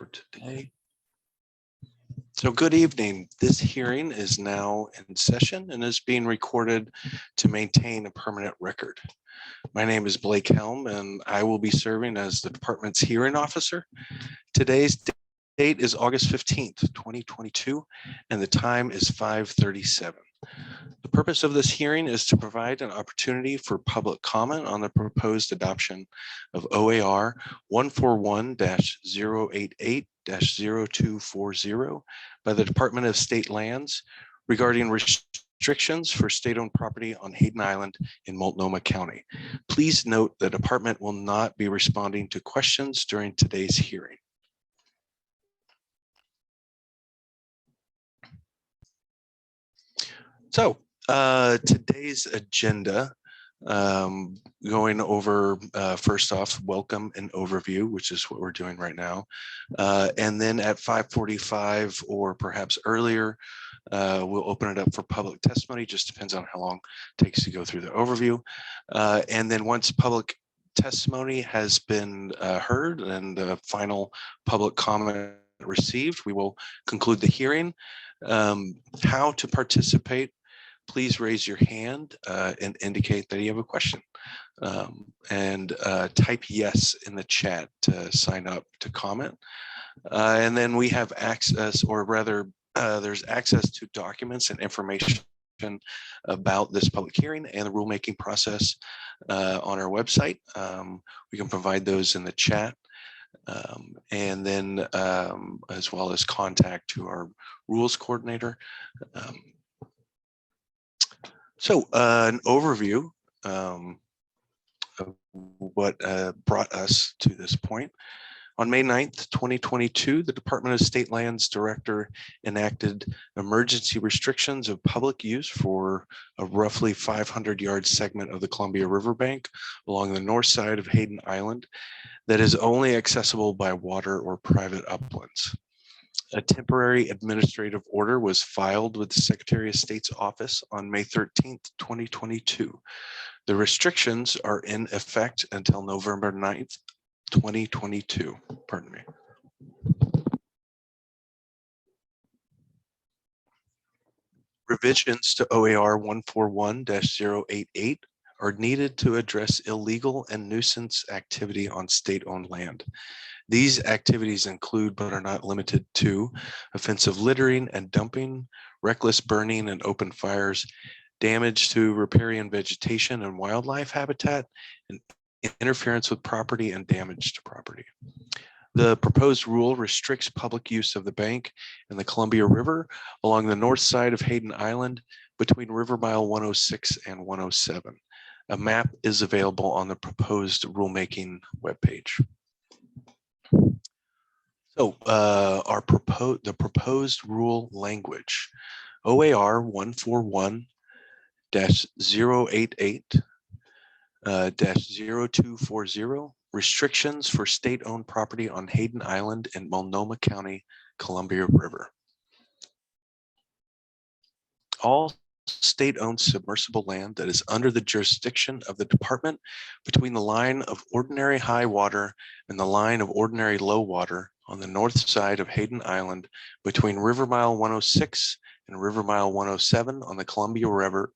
for today. So good evening. This hearing is now in session and is being recorded to maintain a permanent record. My name is Blake Helm and I will be serving as the department's hearing officer. Today's date is August 15th, 2022, and the time is 5:37. The purpose of this hearing is to provide an opportunity for public comment on the proposed adoption of OAR 141-088-0240 by the Department of State Lands regarding restrictions for state-owned property on Hayden Island in Multnomah County. Please note the department will not be responding to questions during today's hearing. So today's agenda, going over first off, welcome and overview, which is what we're doing right now. And then at 5:45 or perhaps earlier, we'll open it up for public testimony. Just depends on how long it takes to go through the overview. And then once public testimony has been heard and the final public comment received, we will conclude the hearing. How to participate? Please raise your hand and indicate that you have a question, and type yes in the chat to sign up to comment. And then we have access, or rather there's access to documents and information about this public hearing and the rulemaking process on our website. We can provide those in the chat. And then as well as contact to our rules coordinator. So an overview of what brought us to this point. On May 9th, 2022, the Department of State Lands Director enacted emergency restrictions of public use for a roughly 500-yard segment of the Columbia Riverbank along the north side of Hayden Island that is only accessible by water or private uplands. A temporary administrative order was filed with the Secretary of State's office on May 13th, 2022. The restrictions are in effect until November 9th, 2022. Pardon me. Revisions to OAR 141-088 are needed to address illegal and nuisance activity on state-owned land. These activities include, but are not limited to, offensive littering and dumping, reckless burning and open fires, damage to riparian vegetation and wildlife habitat, and interference with property and damage to property. The proposed rule restricts public use of the bank and the Columbia River along the north side of Hayden Island between River Mile 106 and 107. A map is available on the proposed rulemaking webpage. So the proposed rule language, OAR 141-088-0240, restrictions for state-owned property on Hayden Island in Multnomah County, Columbia River. All state-owned submersible land that is under the jurisdiction of the department between the line of ordinary high water and the line of ordinary low water on the north side of Hayden Island between River Mile 106 and River Mile 107 on the Columbia River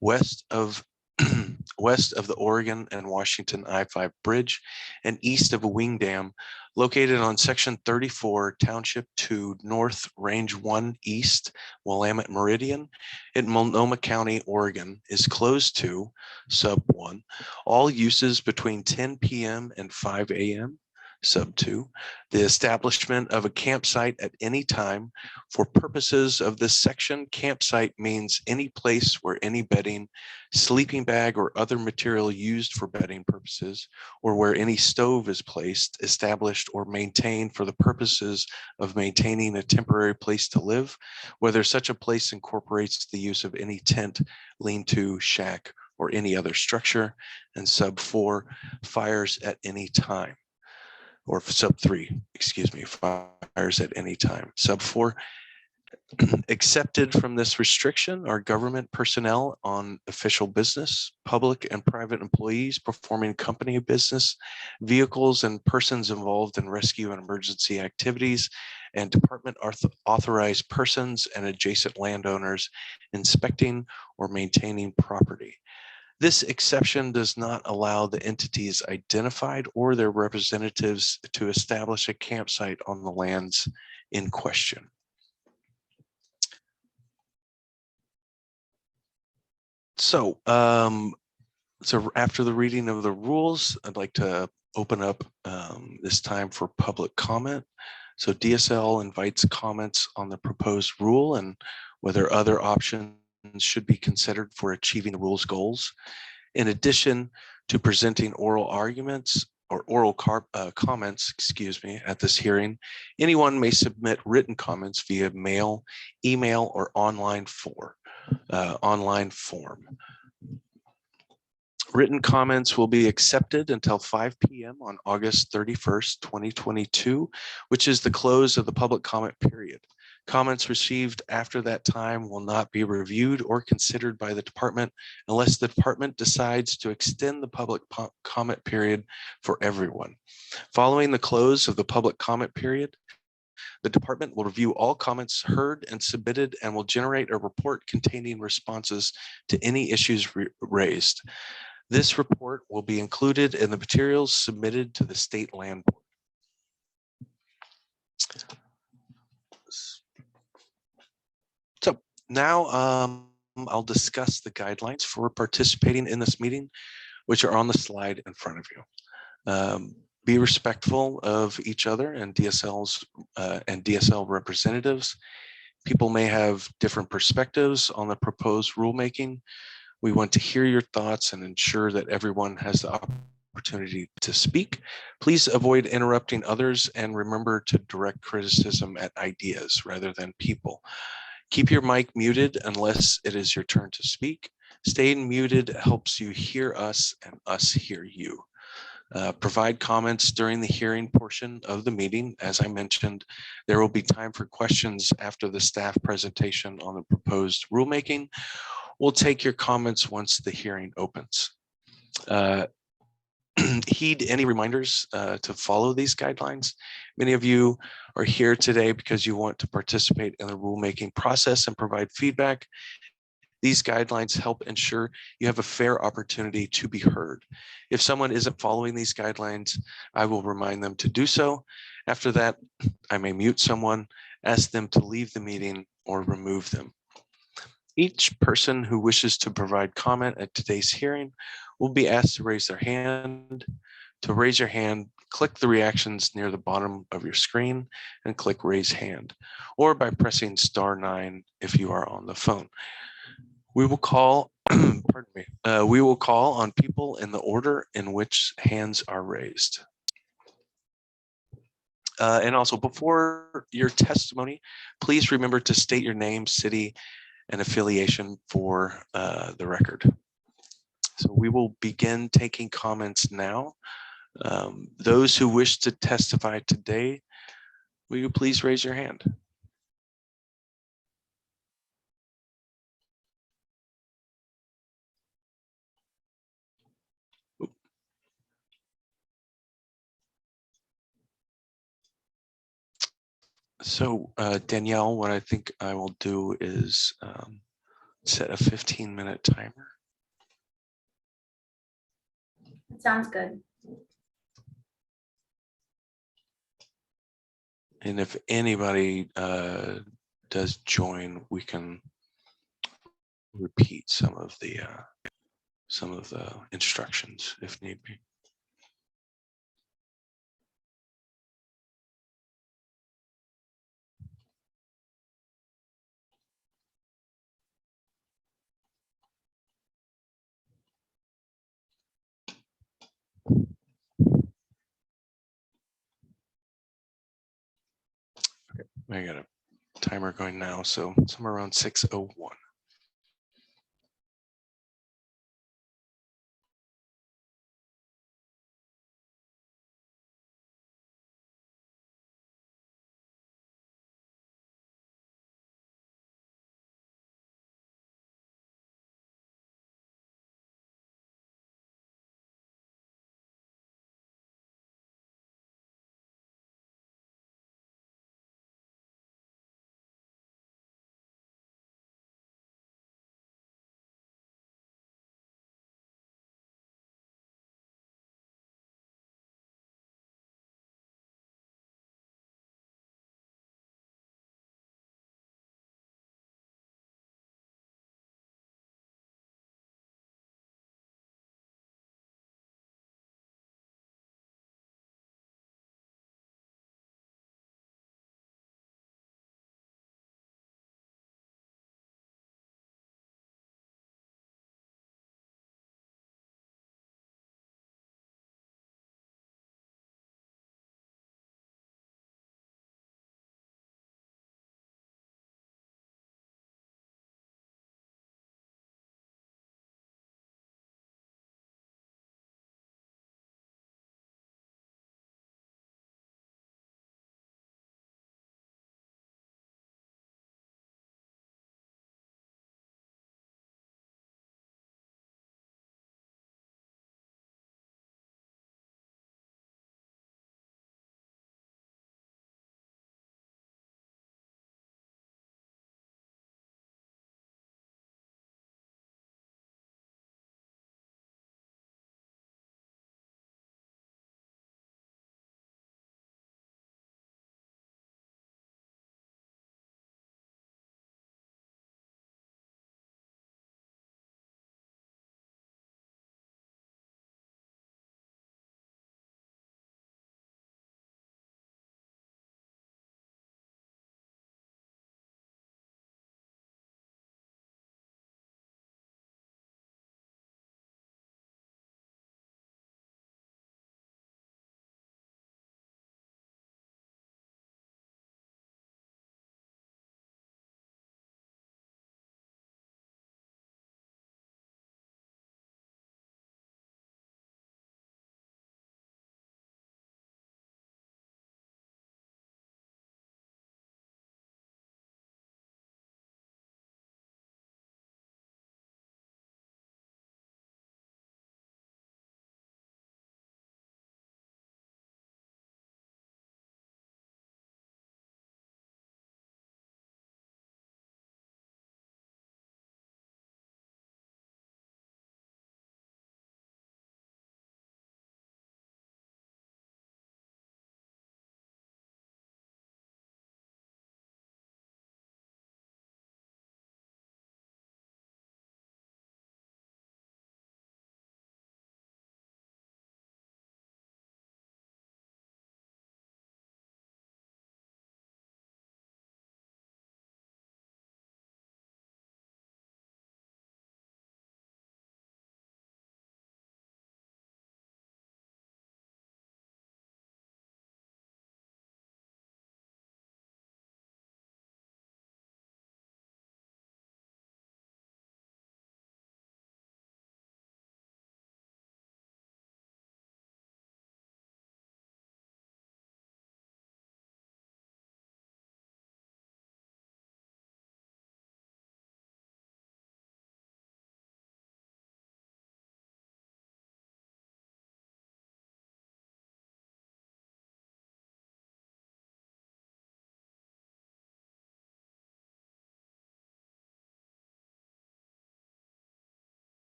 west of the Oregon and Washington I-5 bridge and east of a wing dam located on section 34, township 2, north, range 1 east, Willamette Meridian in Multnomah County, Oregon, is closed to sub 1, all uses between 10 p.m. and 5 a.m. Sub 2, the establishment of a campsite at any time. For purposes of this section, campsite means any place where any bedding, sleeping bag, or other material used for bedding purposes, or where any stove is placed, established, or maintained for the purposes of maintaining a temporary place to live, whether such a place incorporates the use of any tent, lean-to, shack, or any other structure. And sub 4, fires at any time. Or sub 3, excuse me, fires at any time. Sub 4, Excepted from this restriction are government personnel on official business, public and private employees performing company business, vehicles and persons involved in rescue and emergency activities, and department authorized persons and adjacent landowners inspecting or maintaining property. This exception does not allow the entities identified or their representatives to establish a campsite on the lands in question. So after the reading of the rules, I'd like to open up this time for public comment. So DSL invites comments on the proposed rule and whether other options should be considered for achieving the rule's goals. In addition to presenting oral arguments or oral comments, at this hearing, anyone may submit written comments via mail, email, or online form. Written comments will be accepted until 5 p.m. on August 31st, 2022, which is the close of the public comment period. Comments received after that time will not be reviewed or considered by the department unless the department decides to extend the public comment period for everyone. Following the close of the public comment period, the department will review all comments heard and submitted and will generate a report containing responses to any issues raised. This report will be included in the materials submitted to the State Land Board. So now I'll discuss the guidelines for participating in this meeting, which are on the slide in front of you. Be respectful of each other and DSL representatives. People may have different perspectives on the proposed rulemaking. We want to hear your thoughts and ensure that everyone has the opportunity to speak. Please avoid interrupting others and remember to direct criticism at ideas rather than people. Keep your mic muted unless it is your turn to speak. Staying muted helps you hear us and us hear you. Provide comments during the hearing portion of the meeting. As I mentioned, there will be time for questions after the staff presentation on the proposed rulemaking. We'll take your comments once the hearing opens. Heed any reminders to follow these guidelines. Many of you are here today because you want to participate in the rulemaking process and provide feedback. These guidelines help ensure you have a fair opportunity to be heard. If someone isn't following these guidelines, I will remind them to do so. After that, I may mute someone, ask them to leave the meeting, or remove them. Each person who wishes to provide comment at today's hearing will be asked to raise their hand. To raise your hand, click the reactions near the bottom of your screen and click raise hand, or by pressing *9 if you are on the phone. We will call, we will call on people in the order in which hands are raised. And also, before your testimony, please remember to state your name, city, and affiliation for the record. So we will begin taking comments now. Those who wish to testify today, will you please raise your hand? So Danielle, what I think I will do is set a 15-minute timer. Sounds good. And if anybody does join, we can repeat some of the instructions if need be. Okay, I got a timer going now, so somewhere around 6:01.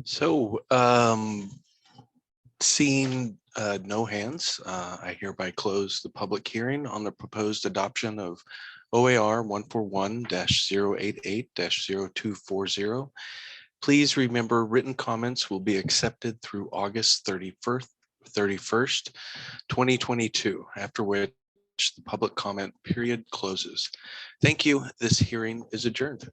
So seeing no hands, I hereby close the public hearing on the proposed adoption of OAR 141-088-0240. Please remember written comments will be accepted through August 31st, 2022, after which the public comment period closes. Thank you. This hearing is adjourned.